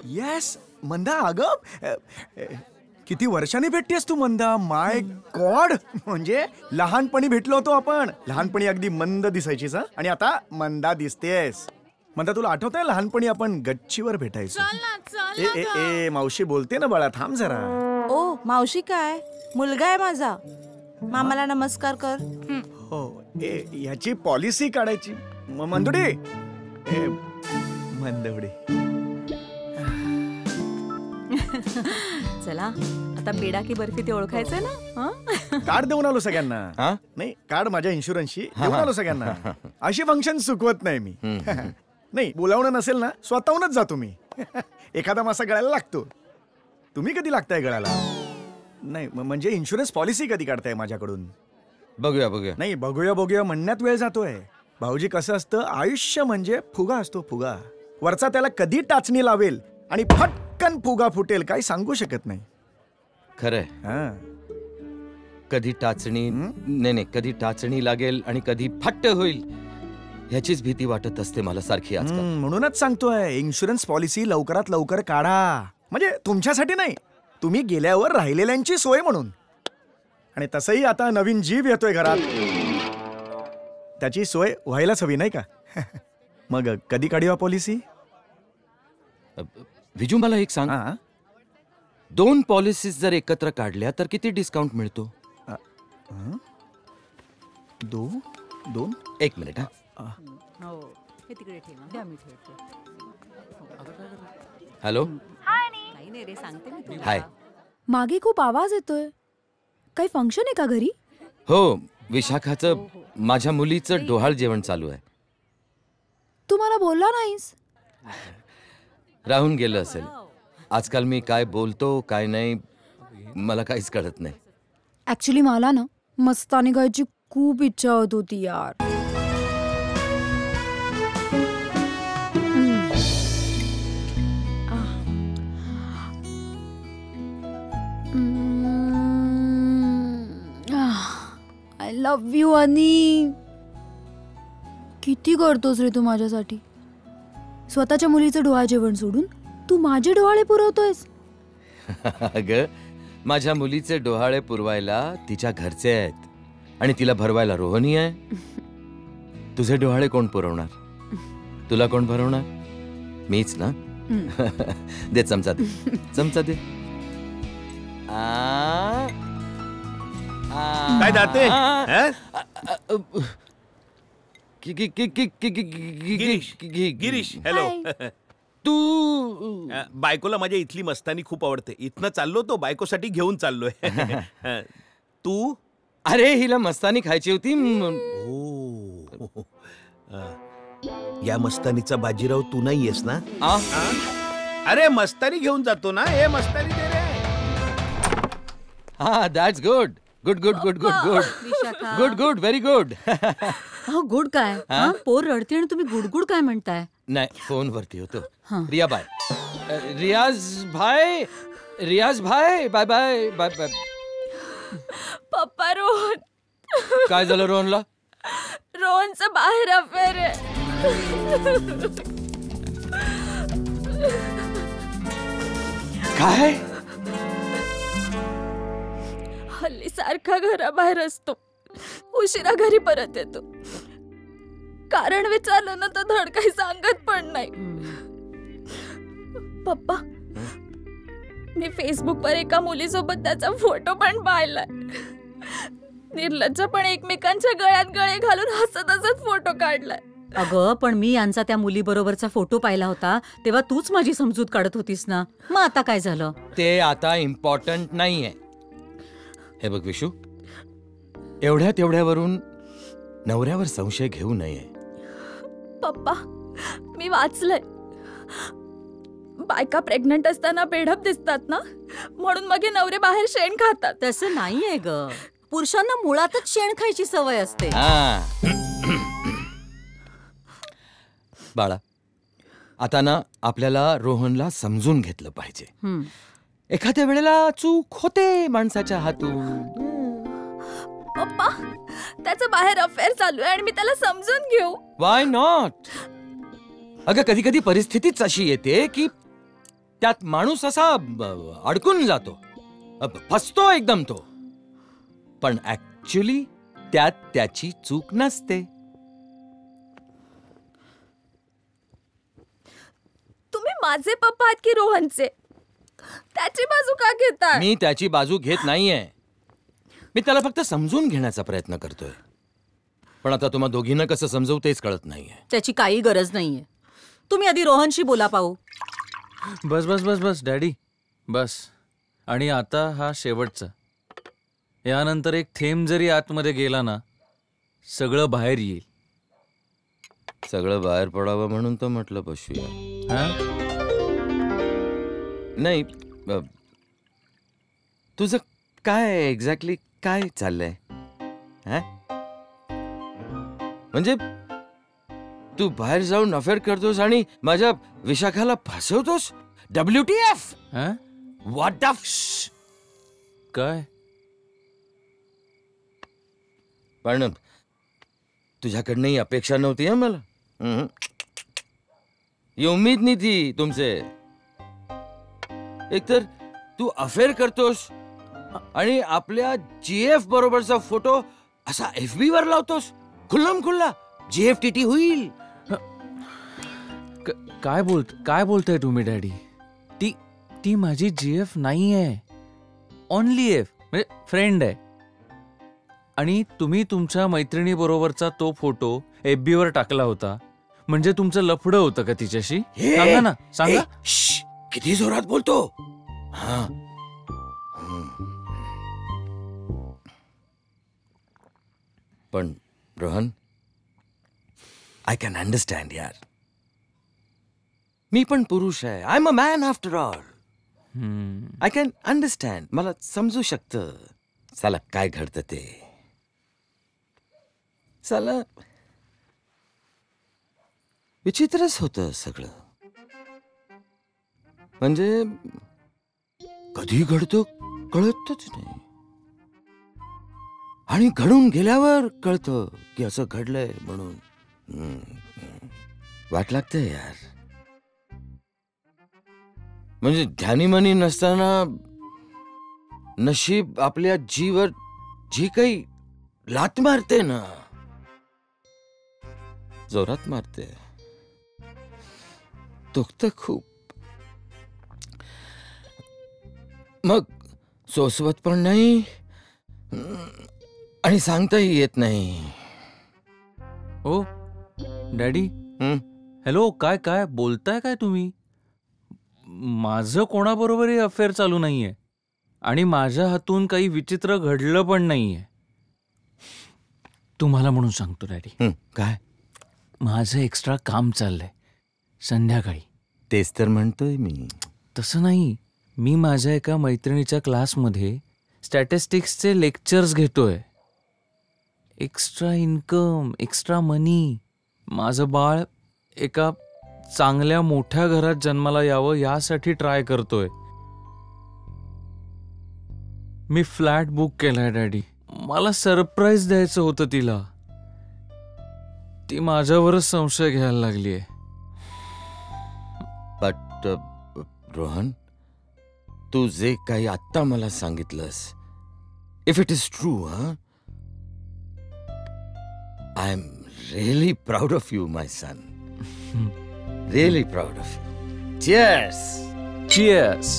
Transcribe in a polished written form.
Yes मंदा, अगं किती वर्षांनी भेटतेस तू मंदा. माय गॉड, म्हणजे लहानपणी भेटलो होतो आपण. लहानपणी अगदी मंद दिसायचीस आणि आता मंदा दिसतेस. मंदा, तुला आठवतंय लहानपणी आपण गच्चीवर भेटायचो. ए मावशी बोलते ना बाळा, थांब जरा. ओ मावशी काय, मुलगा आहे माझा, मामाला नमस्कार कर. हो, याची पॉलिसी काढायची. मंदुडे, मंदवडे. चला आता पेढा की बर्फी ते ओळखायचंय ना. कार्ड देऊन आलो सगळ्यांना. नाही, कार्ड माझ्या इन्शुरन्सशी देऊन आलो सगळ्यांना. अशी फंक्शन चुकवत नाही मी. नाही, बोलावणं नसेल ना स्वतःहूनच जातो मी. एखादा मासा गळायला लागतो. तुम्ही कधी लागताय गळाला? नाही म्हणजे इन्शुरन्स पॉलिसी कधी काढताय माझ्याकडून? बघूया बघूया. नाही, बघूया म्हणण्यात वेळ जातोय. भाऊजी, कसं असतं, आयुष्य म्हणजे फुगा असतो, फुगा. वरचा त्याला कधी टाचणी लावेल आणि फटकन फुगा फुटेल काही सांगू शकत नाही. खरंय. कधी टाचणी नाही, कधी टाचणी लागेल आणि कधी फट्ट होईल ह्याचीच भीती वाटत असते मला सारखी आजकाल. म्हणूनच सांगतोय, इन्शुरन्स पॉलिसी लवकरात लवकर काढा. म्हणजे तुमच्यासाठी नाही, तुम्ही गेल्यावर राहिलेल्यांची सोय म्हणून. आणि तसंही आता नवीन जीव येतोय घरात, त्याची सोय व्हायलाच हवी नाही का? मग कधी काढूया पॉलिसी? विजू, मला एक सांग, 2 पॉलिसीज जर एकत्र काढल्या तर किती डिस्काउंट मिळतो? 2? एक मिनिट. हॅलो. हाय. मागे खूप आवाज येतोय. काही फंक्शन आहे का घरी? हो, विशाखाचं माझ्या मुलीचं डोहाळ जेवण चालू आहे. तू मला बोलला नाहीस. राहून गेलं असेल. आजकाल मी काय बोलतो काय नाही मला काहीच कळत नाही. ऍक्च्युली मला ना मस्तानी खायची खूप इच्छा होत होती यार. आय लव्ह यू अनी. किती करतोस रे तू माझ्यासाठी. स्वतःच्या मुलीचं डोहाळे जेवण सोडून तू माझे डोहाळे पुरवतोयस. अगं, माझ्या मुलीचे डोहाळे पुरवायला तिच्या घरचे आहेत आणि तिला भरवायला रोहनी आहे. तुझे डोहाळे कोण पुरवणार? तुला कोण भरवणार? मीच ना. दे चमचा, दे चमचा, दे. काय दाते? गिरीश, हॅलो. तू बायकोला माझ्या इथली मस्तानी खूप आवडते. इथनं चाललो तो बायकोसाठी घेऊन चाललोय. तू? अरे, हिला मस्तानी खायची होती. या मस्तानीचा बाजीराव तू नाहीयेस ना? अरे, मस्तानी घेऊन जातो ना. हे मस्तानी दे रे. हा, that's good. Good good good good good good good, very good. Good काय? पोर रडते आणि तुम्ही गुड गुड काय म्हणताय? नाही, फोनवरती होतो. रिया बाय. रियाज भाई बाय बाय बाय बाय. पप्पा, रोहन. काय झालं रोहनला? रोहनचं बाहेर अफेअर आहे. काय? हल्ली सारखा घराबाहेर असतो, उशिरा घरी परत येतो. कारण विचारलं ना तर धड काही सांगत पण नाही. पप्पा, मी फेसबुकवर एका मुलीसोबत त्याचा फोटो पण पाहिलाय. निर्लज्जपणे एकमेकांच्या गळ्यात गळे घालून हसत हसत फोटो काढलाय. अगं, पण मी यांचा त्या मुलीबरोबरचा फोटो पाहिला होता तेव्हा तूच माझी समजूत काढत होतीस ना. मग आता काय झालं? ते आता इम्पॉर्टंट नाहीये. हे बघ विशू, एवढ्यावरून नवऱ्यावर संशय घेऊ नये. पप्पा, मी वाचलंय, बायका प्रेग्नंट असताना बेढप दिसतात ना, म्हणून मग हे नवरे बाहेर शेण खातात. तसं नाहीये ग. पुरुषांना मुळातच शेण खायची सवय असते. बाळा, आता ना आपल्याला रोहनला समजून घेतलं पाहिजे. एखाद्या वेळेला चूक होते माणसाच्या हातून. पप्पा त्याचं बाहेर अफेअर चालू आहे आणि मी त्याला समजून घेऊ. Why not? अगं कधी कधी परिस्थितीच अशी येते की त्यात माणूस असा अडकून जातो, फसतो एकदम तो. पण ऍक्च्युली त्यात त्याची चूक नसते. तुम्ही माझे पप्पा आहात की रोहनचे? त्याची बाजू का घेताय? मी त्याची बाजू घेत नाहीये. मी त्याला फक्त समजून घेण्याचा प्रयत्न करतोय. पण आता तुम्हा दोघींना कसं समजवू तेच कळत नाहीये. त्याची काही गरज नाहीये. तुम्ही आधी रोहनशी बोला पाहू. बस बस बस बस डॅडी बस. आणि आता हा शेवटचा. यानंतर एक थेंब जरी आतमध्ये गेला ना, सगळं बाहेर येईल. सगळं बाहेर पडावं म्हणून तर म्हटलं बसूया. हा? नाही, तुझं काय एक्झॅक्टली काय चाललंय? हा? म्हणजे तू बाहेर जाऊन अफेअर करतोस आणि माझ्या विशाखाला फसवतोस? WTF? हा? व्हॉट द काय? पण तुझ्याकडनं ही अपेक्षा नव्हती हा मला. ही उम्मीद नाही थी तुमसे. एकतर तू अफेअर करतोस आणि आपल्या GF बरोबरचा फोटो असा FB वर लावतोस. खुल्लम खुल्ला GFTT होईल. काय बोलताय तुम्ही डॅडी? ती माझी GF नाही आहे. ओनली F म्हणजे फ्रेंड आहे. आणि तुम्ही तुमच्या मैत्रिणी बरोबरचा तो फोटो FB वर टाकला होता म्हणजे तुमचं लफडं होतं का तिच्याशी? सांगा ना, सांगा. किती जोरात बोलतो. हा, पण रोहन, आय कॅन अंडरस्टँड यार. मी पण पुरुष आहे. I am a man after all. I can understand. मला समजू शकतं. चला काय घडतं ते. चला विचित्रच होतं सगळं. म्हणजे कधी घडतं कळतच नाही आणि घडून गेल्यावर कळतं की असं घडलंय म्हणून. वाट लागते यार. म्हणजे ध्यानीमनी नसताना नशीब आपल्या जीवर जी काही लात मारते ना, जोरात मारते. दुखतं खूप. मग सोसवत पण नाही आणि सांगताही येत नाही. ओ डॅडी, हॅलो. काय बोलताय काय तुम्ही? माझं कोणाबरोबरही अफेअर चालू नाहीये आणि माझ्या हातून काही विचित्र घडलं पण नाहीये. तुम्हाला म्हणून सांगतो डॅडी. काय? माझं एक्स्ट्रा काम चाललंय संध्याकाळी. तेच तर म्हणतोय मी. तसं नाही, मी माझ्या एका मैत्रिणीच्या क्लासमध्ये स्टॅटिस्टिक्सचे लेक्चर्स घेतोय. एक्स्ट्रा इन्कम, एक्स्ट्रा मनी. माझं बाळ एका चांगल्या मोठ्या घरात जन्माला यावं यासाठी ट्राय करतोय. मी फ्लॅट बुक केलाय डॅडी. मला सरप्राईज द्यायचं होतं तिला. ती माझ्यावरच संशय घ्यायला लागलीये. बट रोहन, तू जे काही आत्ता मला सांगितलंस, if it is true, I am really proud of you my son. Really proud of you. Cheers! Cheers!